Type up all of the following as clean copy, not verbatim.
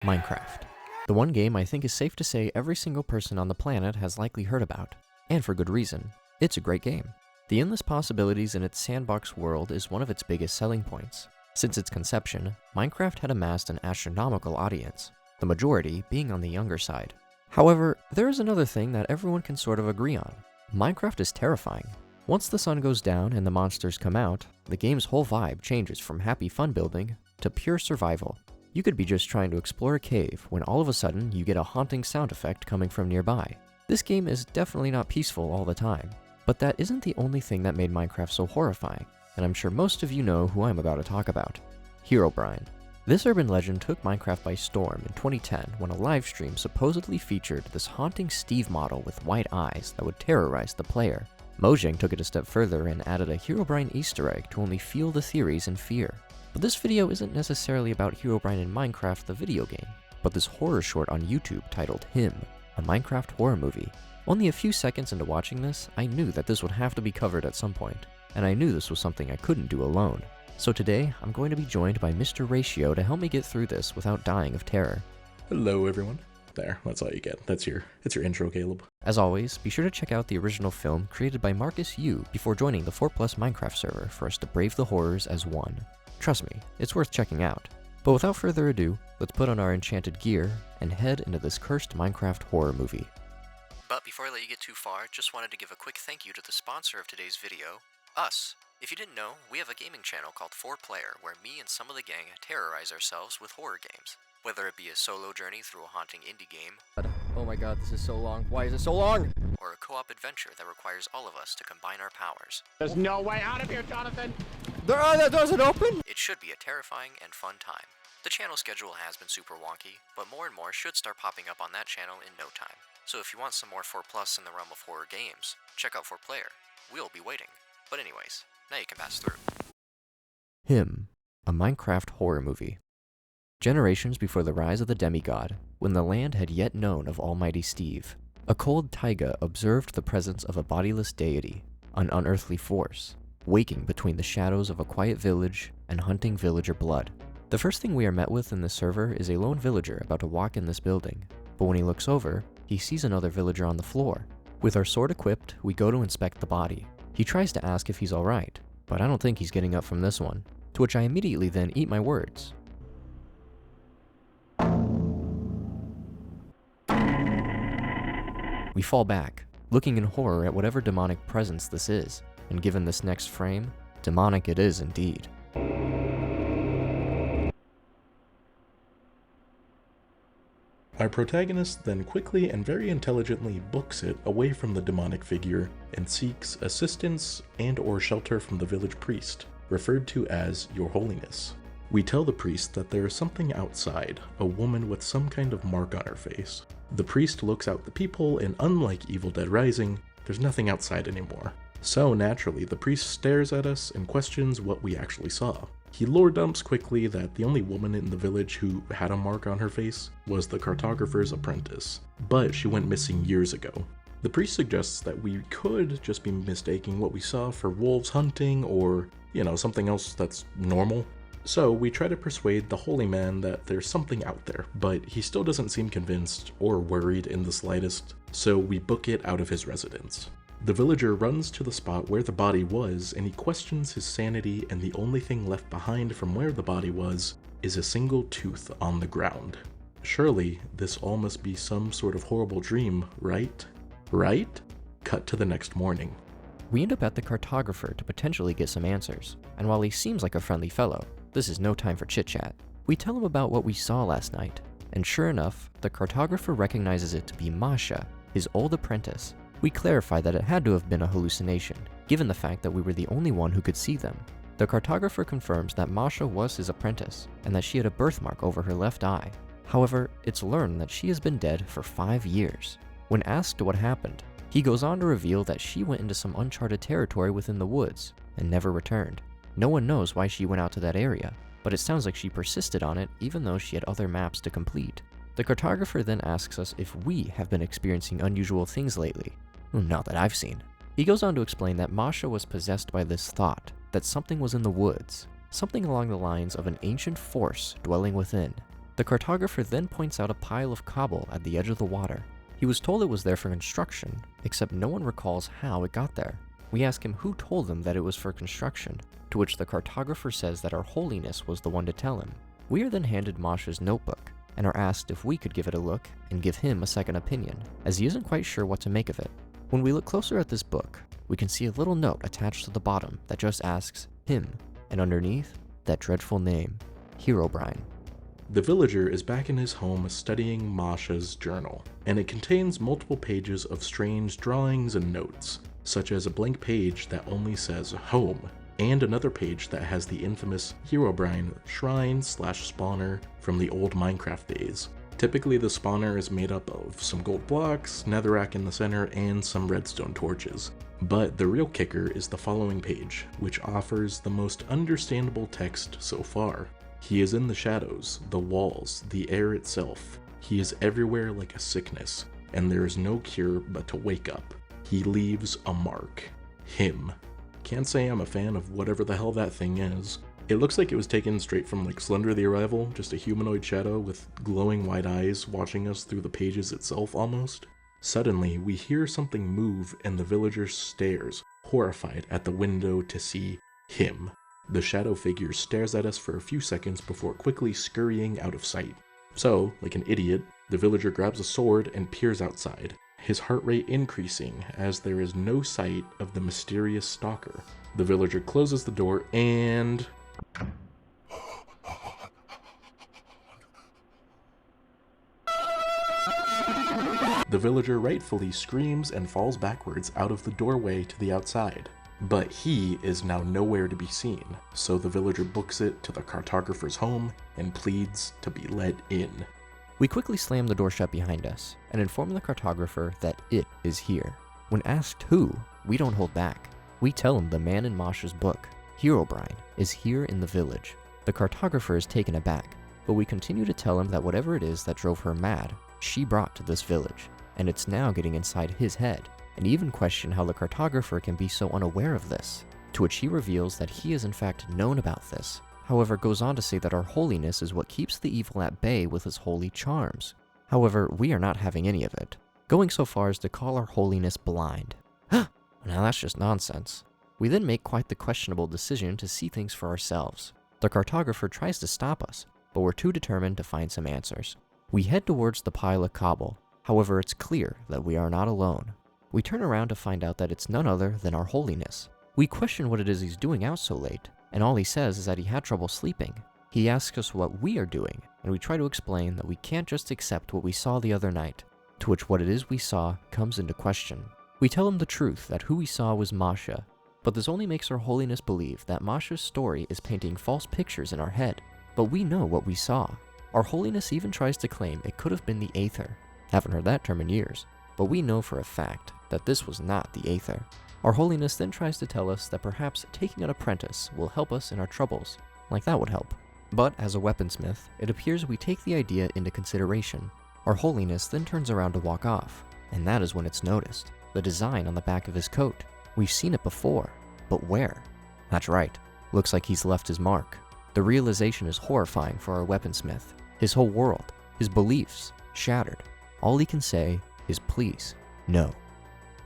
Minecraft. The one game I think is safe to say every single person on the planet has likely heard about. And for good reason. It's a great game. The endless possibilities in its sandbox world is one of its biggest selling points. Since its conception, Minecraft had amassed an astronomical audience, the majority being on the younger side. However, there is another thing that everyone can sort of agree on. Minecraft is terrifying. Once the sun goes down and the monsters come out, the game's whole vibe changes from happy fun building to pure survival. You could be just trying to explore a cave when all of a sudden you get a haunting sound effect coming from nearby. This game is definitely not peaceful all the time, but that isn't the only thing that made Minecraft so horrifying, and I'm sure most of you know who I'm about to talk about. Herobrine. This urban legend took Minecraft by storm in 2010 when a livestream supposedly featured this haunting Steve model with white eyes that would terrorize the player. Mojang took it a step further and added a Herobrine Easter egg to only fuel the theories and fear. But this video isn't necessarily about Herobrine in Minecraft the video game, but this horror short on YouTube titled Him, a Minecraft horror movie. Only a few seconds into watching this, I knew that this would have to be covered at some point, and I knew this was something I couldn't do alone. So today, I'm going to be joined by Mr. Ratio to help me get through this without dying of terror. Hello everyone. There, that's all you get. That's your intro, Caleb. As always, be sure to check out the original film created by Marcus Yu before joining the 4+ Minecraft server for us to brave the horrors as one. Trust me, it's worth checking out. But without further ado, let's put on our enchanted gear and head into this cursed Minecraft horror movie. But before I let you get too far, just wanted to give a quick thank you to the sponsor of today's video, us. If you didn't know, we have a gaming channel called 4Player where me and some of the gang terrorize ourselves with horror games. Whether it be a solo journey through a haunting indie game, oh my god, this is so long. Why is it so long? or a co-op adventure that requires all of us to combine our powers. There's no way out of here, Jonathan! That doesn't open? It should be a terrifying and fun time. The channel schedule has been super wonky, but more and more should start popping up on that channel in no time. So if you want some more 4+ in the realm of horror games, check out 4Player. We'll be waiting. But anyways, now you can pass through. Him, a Minecraft horror movie. Generations before the rise of the demigod, when the land had yet known of Almighty Steve, a cold taiga observed the presence of a bodiless deity, an unearthly force, waking between the shadows of a quiet village and hunting villager blood. The first thing we are met with in this server is a lone villager about to walk in this building, but when he looks over, he sees another villager on the floor. With our sword equipped, we go to inspect the body. He tries to ask if he's alright, but I don't think he's getting up from this one, to which I immediately then eat my words. We fall back, looking in horror at whatever demonic presence this is, and given this next frame, demonic it is indeed. Our protagonist then quickly and very intelligently books it away from the demonic figure and seeks assistance and/or shelter from the village priest, referred to as Your Holiness. We tell the priest that there is something outside, a woman with some kind of mark on her face. The priest looks out the people, and unlike Evil Dead Rising, there's nothing outside anymore. So naturally, the priest stares at us and questions what we actually saw. He lore dumps quickly that the only woman in the village who had a mark on her face was the cartographer's apprentice, but she went missing years ago. The priest suggests that we could just be mistaking what we saw for wolves hunting or, something else that's normal. So we try to persuade the holy man that there's something out there, but he still doesn't seem convinced or worried in the slightest, so we book it out of his residence. The villager runs to the spot where the body was, and he questions his sanity, and the only thing left behind from where the body was is a single tooth on the ground. Surely, this all must be some sort of horrible dream, right? Right? Cut to the next morning. We end up at the cartographer to potentially get some answers, and while he seems like a friendly fellow, this is no time for chit-chat. We tell him about what we saw last night, and sure enough, the cartographer recognizes it to be Masha, his old apprentice. We clarify that it had to have been a hallucination, given the fact that we were the only one who could see them. The cartographer confirms that Masha was his apprentice, and that she had a birthmark over her left eye. However, it's learned that she has been dead for 5 years. When asked what happened, he goes on to reveal that she went into some uncharted territory within the woods, and never returned. No one knows why she went out to that area, but it sounds like she persisted on it even though she had other maps to complete. The cartographer then asks us if we have been experiencing unusual things lately. Not that I've seen. He goes on to explain that Masha was possessed by this thought, that something was in the woods, something along the lines of an ancient force dwelling within. The cartographer then points out a pile of cobble at the edge of the water. He was told it was there for construction, except no one recalls how it got there. We ask him who told them that it was for construction, to which the cartographer says that Our Holiness was the one to tell him. We are then handed Masha's notebook, and are asked if we could give it a look and give him a second opinion, as he isn't quite sure what to make of it. When we look closer at this book, we can see a little note attached to the bottom that just asks him, and underneath, that dreadful name, Herobrine. The villager is back in his home studying Masha's journal, and it contains multiple pages of strange drawings and notes, such as a blank page that only says home, and another page that has the infamous Herobrine shrine/spawner from the old Minecraft days. Typically the spawner is made up of some gold blocks, netherrack in the center, and some redstone torches. But the real kicker is the following page, which offers the most understandable text so far. He is in the shadows, the walls, the air itself. He is everywhere like a sickness, and there is no cure but to wake up. He leaves a mark. Him. Can't say I'm a fan of whatever the hell that thing is. It looks like it was taken straight from like Slender the Arrival, just a humanoid shadow with glowing white eyes watching us through the pages itself almost. Suddenly, we hear something move and the villager stares, horrified at the window to see him. The shadow figure stares at us for a few seconds before quickly scurrying out of sight. So, like an idiot, the villager grabs a sword and peers outside, his heart rate increasing as there is no sight of the mysterious stalker. The villager closes the door and... The villager rightfully screams and falls backwards out of the doorway to the outside. But he is now nowhere to be seen, so the villager books it to the cartographer's home and pleads to be let in. We quickly slam the door shut behind us and inform the cartographer that it is here. When asked who, we don't hold back. We tell him the man in Masha's book, Herobrine, is here in the village. The cartographer is taken aback, but we continue to tell him that whatever it is that drove her mad, she brought to this village, and it's now getting inside his head, and even question how the cartographer can be so unaware of this, to which he reveals that he has in fact known about this, however goes on to say that Our Holiness is what keeps the evil at bay with his holy charms. However, we are not having any of it, going so far as to call Our Holiness blind. Now that's just nonsense. We then make quite the questionable decision to see things for ourselves. The cartographer tries to stop us, but we're too determined to find some answers. We head towards the pile of cobble, however it's clear that we are not alone. We turn around to find out that it's none other than Our Holiness. We question what it is he's doing out so late, and all he says is that he had trouble sleeping. He asks us what we are doing, and we try to explain that we can't just accept what we saw the other night, to which what it is we saw comes into question. We tell him the truth that who we saw was Masha, but this only makes Our Holiness believe that Masha's story is painting false pictures in our head, but we know what we saw. Our Holiness even tries to claim it could have been the Aether. Haven't heard that term in years, but we know for a fact that this was not the Aether. Our Holiness then tries to tell us that perhaps taking an apprentice will help us in our troubles, like that would help. But as a weaponsmith, it appears we take the idea into consideration. Our Holiness then turns around to walk off, and that is when it's noticed. The design on the back of his coat. We've seen it before, but where? That's right, looks like he's left his mark. The realization is horrifying for our weaponsmith. His whole world, his beliefs, shattered. All he can say is please, no.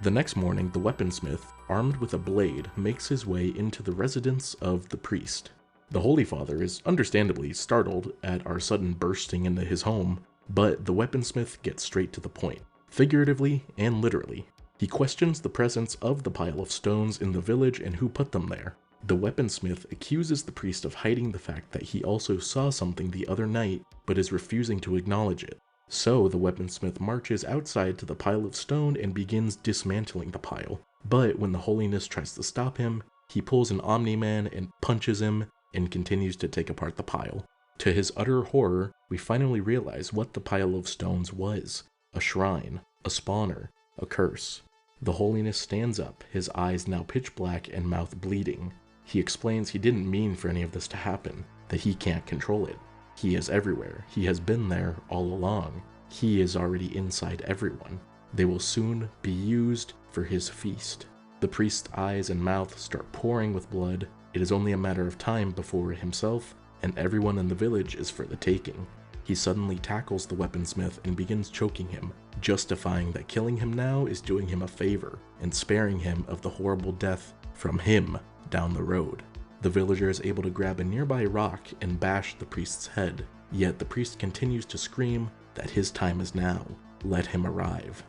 The next morning, the weaponsmith, armed with a blade, makes his way into the residence of the priest. The Holy Father is understandably startled at our sudden bursting into his home, but the weaponsmith gets straight to the point, figuratively and literally. He questions the presence of the pile of stones in the village and who put them there. The weaponsmith accuses the priest of hiding the fact that he also saw something the other night, but is refusing to acknowledge it. So the weaponsmith marches outside to the pile of stone and begins dismantling the pile. But when the Holiness tries to stop him, he pulls an Omni-Man and punches him and continues to take apart the pile. To his utter horror, we finally realize what the pile of stones was. A shrine, a spawner, a curse. The Holiness stands up, his eyes now pitch black and mouth bleeding. He explains he didn't mean for any of this to happen, that he can't control it. He is everywhere. He has been there all along. He is already inside everyone. They will soon be used for his feast. The priest's eyes and mouth start pouring with blood. It is only a matter of time before himself and everyone in the village is for the taking. He suddenly tackles the weaponsmith and begins choking him, justifying that killing him now is doing him a favor and sparing him of the horrible death from him down the road. The villager is able to grab a nearby rock and bash the priest's head, yet the priest continues to scream that his time is now, let him arrive.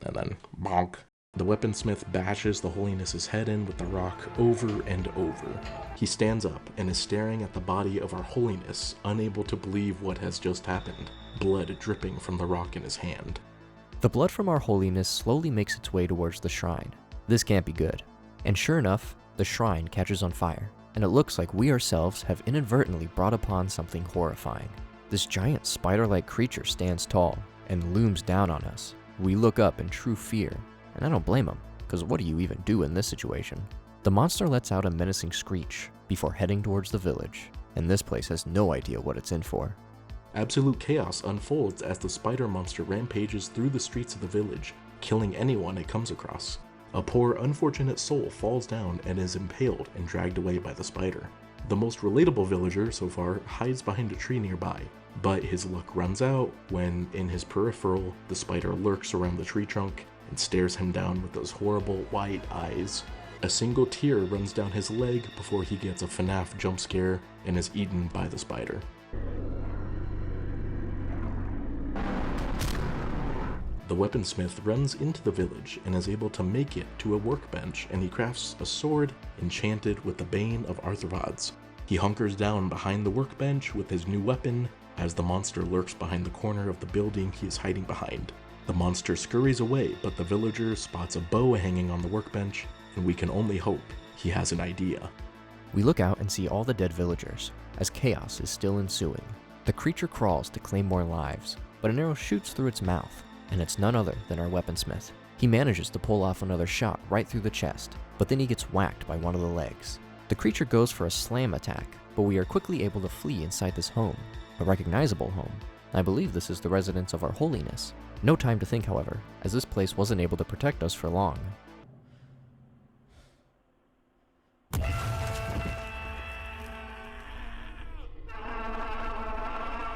And then, bonk. The weaponsmith bashes the holiness's head in with the rock over and over. He stands up and is staring at the body of our holiness, unable to believe what has just happened, blood dripping from the rock in his hand. The blood from our holiness slowly makes its way towards the shrine. This can't be good. And sure enough, the shrine catches on fire, and it looks like we ourselves have inadvertently brought upon something horrifying. This giant spider-like creature stands tall and looms down on us. We look up in true fear, and I don't blame him, because what do you even do in this situation? The monster lets out a menacing screech before heading towards the village, and this place has no idea what it's in for. Absolute chaos unfolds as the spider monster rampages through the streets of the village, killing anyone it comes across. A poor, unfortunate soul falls down and is impaled and dragged away by the spider. The most relatable villager so far hides behind a tree nearby, but his luck runs out when, in his peripheral, the spider lurks around the tree trunk and stares him down with those horrible white eyes. A single tear runs down his leg before he gets a FNAF jump scare and is eaten by the spider. The weaponsmith runs into the village and is able to make it to a workbench, and he crafts a sword enchanted with the Bane of Arthropods. He hunkers down behind the workbench with his new weapon as the monster lurks behind the corner of the building he is hiding behind. The monster scurries away, but the villager spots a bow hanging on the workbench, and we can only hope he has an idea. We look out and see all the dead villagers, as chaos is still ensuing. The creature crawls to claim more lives, but an arrow shoots through its mouth, and it's none other than our weaponsmith. He manages to pull off another shot right through the chest, but then he gets whacked by one of the legs. The creature goes for a slam attack, but we are quickly able to flee inside this home, a recognizable home. I believe this is the residence of our holiness. No time to think, however, as this place wasn't able to protect us for long.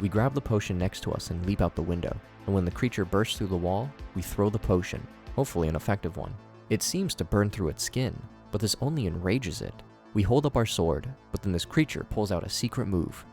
We grab the potion next to us and leap out the window, and when the creature bursts through the wall, we throw the potion, hopefully an effective one. It seems to burn through its skin, but this only enrages it. We hold up our sword, but then this creature pulls out a secret move.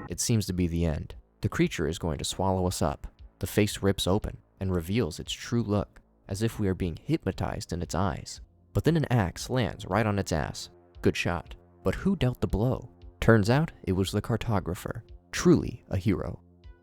It seems to be the end. The creature is going to swallow us up. The face rips open and reveals its true look, as if we are being hypnotized in its eyes. But then an axe lands right on its ass. Good shot. But who dealt the blow? Turns out it was the cartographer. Truly a hero.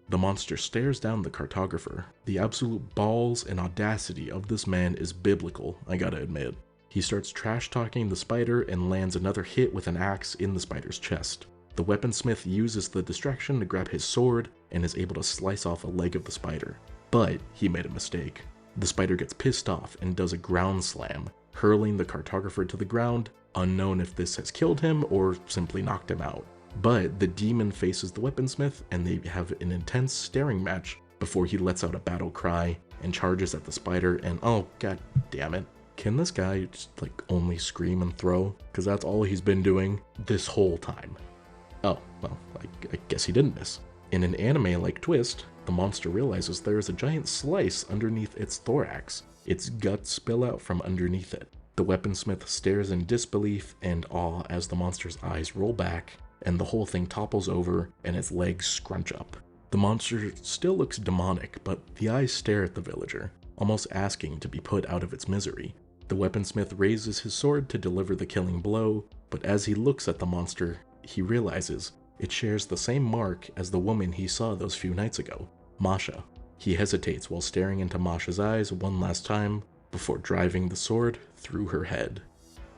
The monster stares down the cartographer. The absolute balls and audacity of this man is biblical, I gotta admit. He starts trash-talking the spider and lands another hit with an axe in the spider's chest. The weaponsmith uses the distraction to grab his sword and is able to slice off a leg of the spider. But he made a mistake. The spider gets pissed off and does a ground slam, hurling the cartographer to the ground, unknown if this has killed him or simply knocked him out. But the demon faces the weaponsmith and they have an intense staring match before he lets out a battle cry and charges at the spider, and oh god damn it. Can this guy just only scream and throw? Because that's all he's been doing this whole time. Oh, well, I guess he didn't miss. In an anime-like twist, the monster realizes there is a giant slice underneath its thorax. Its guts spill out from underneath it. The weaponsmith stares in disbelief and awe as the monster's eyes roll back, and the whole thing topples over and its legs scrunch up. The monster still looks demonic, but the eyes stare at the villager, almost asking to be put out of its misery. The weaponsmith raises his sword to deliver the killing blow, but as he looks at the monster, he realizes it shares the same mark as the woman he saw those few nights ago, Masha. He hesitates while staring into Masha's eyes one last time before driving the sword through her head.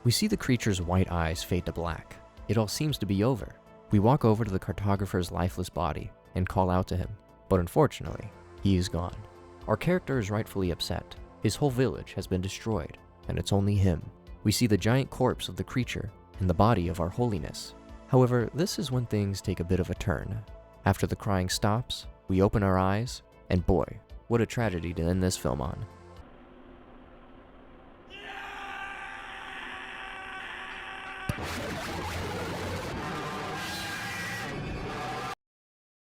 We see the creature's white eyes fade to black. It all seems to be over. We walk over to the cartographer's lifeless body and call out to him, but unfortunately, he is gone. Our character is rightfully upset. His whole village has been destroyed, and it's only him. We see the giant corpse of the creature and the body of our holiness. However, this is when things take a bit of a turn. After the crying stops, we open our eyes, and boy, what a tragedy to end this film on.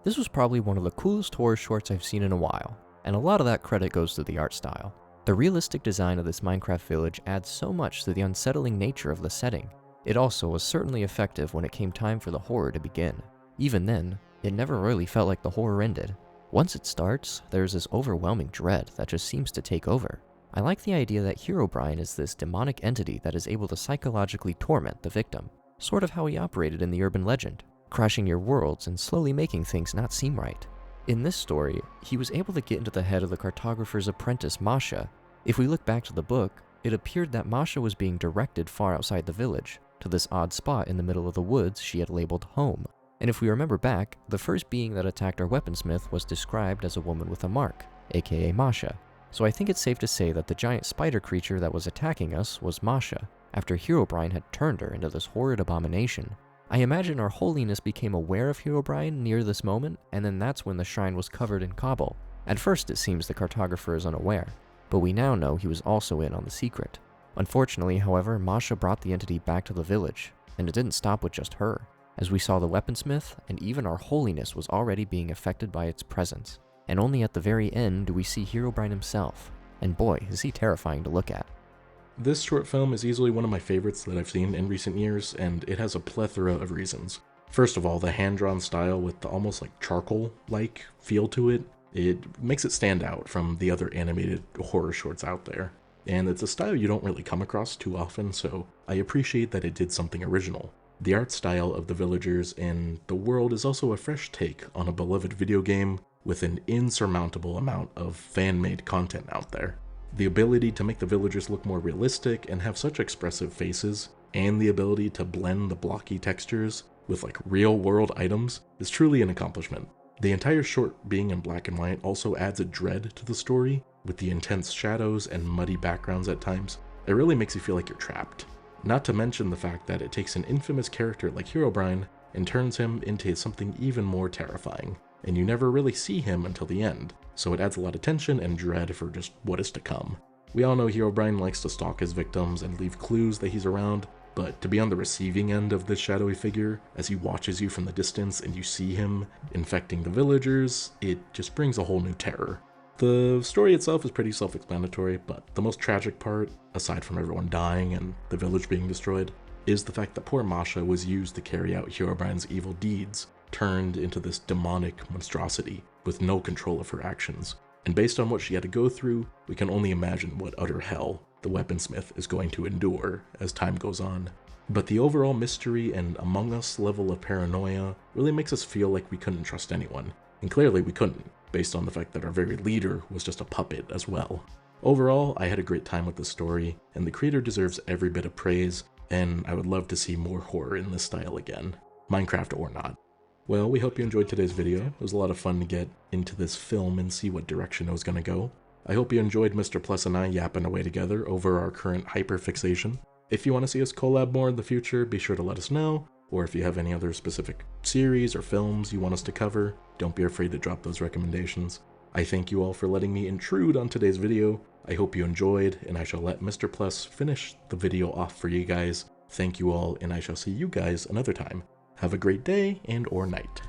This was probably one of the coolest horror shorts I've seen in a while, and a lot of that credit goes to the art style. The realistic design of this Minecraft village adds so much to the unsettling nature of the setting. It also was certainly effective when it came time for the horror to begin. Even then, it never really felt like the horror ended. Once it starts, there's this overwhelming dread that just seems to take over. I like the idea that Herobrine is this demonic entity that is able to psychologically torment the victim, sort of how he operated in the urban legend, crashing your worlds and slowly making things not seem right. In this story, he was able to get into the head of the cartographer's apprentice Masha. If we look back to the book, it appeared that Masha was being directed far outside the village, to this odd spot in the middle of the woods she had labeled home. And if we remember back, the first being that attacked our weaponsmith was described as a woman with a mark, aka Masha. So I think it's safe to say that the giant spider creature that was attacking us was Masha, after Herobrine had turned her into this horrid abomination. I imagine our holiness became aware of Herobrine near this moment, and then that's when the shrine was covered in cobble. At first it seems the cartographer is unaware, but we now know he was also in on the secret. Unfortunately, however, Masha brought the entity back to the village, and it didn't stop with just her, as we saw the weaponsmith, and even our holiness was already being affected by its presence. And only at the very end do we see Herobrine himself, and boy, is he terrifying to look at. This short film is easily one of my favorites that I've seen in recent years, and it has a plethora of reasons. First of all, the hand-drawn style with the almost like charcoal-like feel to it, it makes it stand out from the other animated horror shorts out there. And it's a style you don't really come across too often, so I appreciate that it did something original. The art style of the villagers and the world is also a fresh take on a beloved video game with an insurmountable amount of fan-made content out there. The ability to make the villagers look more realistic and have such expressive faces, and the ability to blend the blocky textures with like real-world items is truly an accomplishment. The entire short being in black and white also adds a dread to the story, with the intense shadows and muddy backgrounds at times. It really makes you feel like you're trapped. Not to mention the fact that it takes an infamous character like Herobrine and turns him into something even more terrifying, and you never really see him until the end, so it adds a lot of tension and dread for just what is to come. We all know Herobrine likes to stalk his victims and leave clues that he's around, but to be on the receiving end of this shadowy figure as he watches you from the distance and you see him infecting the villagers, it just brings a whole new terror. The story itself is pretty self-explanatory, but the most tragic part, aside from everyone dying and the village being destroyed, is the fact that poor Masha was used to carry out Herobrine's evil deeds, turned into this demonic monstrosity with no control of her actions. And based on what she had to go through, we can only imagine what utter hell the weaponsmith is going to endure as time goes on. But the overall mystery and Among Us level of paranoia really makes us feel like we couldn't trust anyone. And clearly we couldn't, based on the fact that our very leader was just a puppet as well. Overall, I had a great time with this story, and the creator deserves every bit of praise, and I would love to see more horror in this style again, Minecraft or not. Well, we hope you enjoyed today's video. It was a lot of fun to get into this film and see what direction it was going to go. I hope you enjoyed Mr. Plus and I yapping away together over our current hyperfixation. If you want to see us collab more in the future, be sure to let us know, or if you have any other specific series or films you want us to cover, don't be afraid to drop those recommendations. I thank you all for letting me intrude on today's video. I hope you enjoyed, and I shall let Mr. Plus finish the video off for you guys. Thank you all, and I shall see you guys another time. Have a great day and or night.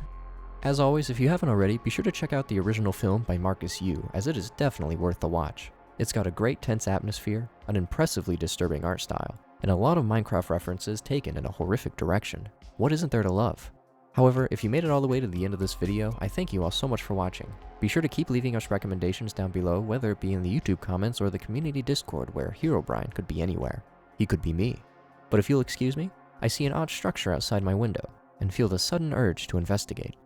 As always, if you haven't already, be sure to check out the original film by Marcus Yu, as it is definitely worth the watch. It's got a great tense atmosphere, an impressively disturbing art style, and a lot of Minecraft references taken in a horrific direction. What isn't there to love? However, if you made it all the way to the end of this video, I thank you all so much for watching. Be sure to keep leaving us recommendations down below, whether it be in the YouTube comments or the community Discord where Herobrine could be anywhere. He could be me. But if you'll excuse me, I see an odd structure outside my window, and feel the sudden urge to investigate.